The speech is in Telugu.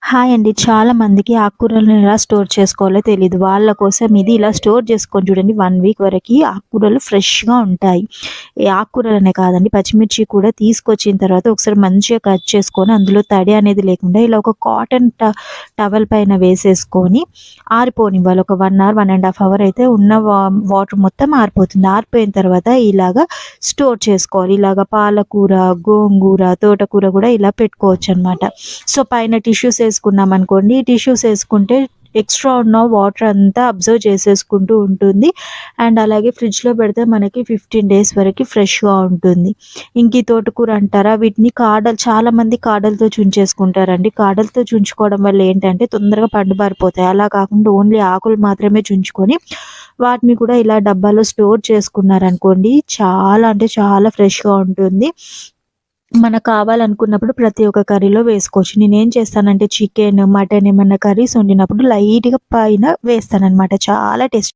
హాయ్ అండి. చాలా మందికి ఆకుకూరలను ఎలా స్టోర్ చేసుకోవాలో తెలీదు. వాళ్ళ కోసం ఇది ఇలా స్టోర్ చేసుకొని చూడండి. 1 వీక్ వరకి ఆకుకూరలు ఫ్రెష్‌గా ఉంటాయి. ఈ ఆకుకూరలనే కాదండి, పచ్చిమిర్చి కూడా తీసుకొచ్చిన తర్వాత ఒకసారి మంచిగా కట్ చేసుకొని అందులో తడి అనేది లేకుండా ఇలా ఒక కాటన్ టవల్ పైన వేసేసుకొని ఆరిపోనివ్వాలి. ఒక 1 అవర్, 1 ½ అవర్ అయితే ఉన్న వాటర్ మొత్తం ఆరిపోతుంది. ఆరిపోయిన తర్వాత ఇలాగా స్టోర్ చేసుకోవాలి. ఇలాగ పాలకూర, గోంగూర, తోటకూర కూడా ఇలా పెట్టుకోవచ్చనమాట. సో, పైన టిష్యూస్ ఏసుకున్నామనుకోండి, ఈ టిష్యూస్ ఏసుకుంటే ఎక్స్‌ట్రా ఉన్న వాటర్ అంతా అబ్జర్వ్ చేసేసుకుంటూ ఉంటుంది. అండ్ అలాగే ఫ్రిడ్జ్‌లో పెడితే మనకి 15 డేస్ వరకి ఫ్రెష్‌గా ఉంటుంది. ఇంక ఈ తోటకూర అంటారా, వీటిని చాలామంది కాడలతో చుంచేసుకుంటారండి. కాడలతో చుంచుకోవడం వల్ల ఏంటంటే తొందరగా పండుబారిపోతాయి. అలా కాకుండా ఓన్లీ ఆకులు మాత్రమే చుంచుకొని వాటిని కూడా ఇలా డబ్బాలో స్టోర్ చేసుకున్నారనుకోండి, చాలా అంటే చాలా ఫ్రెష్‌గా ఉంటుంది. మనకు కావాలనుకున్నప్పుడు ప్రతి ఒక్క కర్రీలో వేసుకోవచ్చు. నేనేం చేస్తానంటే చికెన్, మటన్ ఏమన్నా కర్రీస్ వండినప్పుడు లైట్‌గా పైన వేస్తాననమాట. చాలా టేస్ట్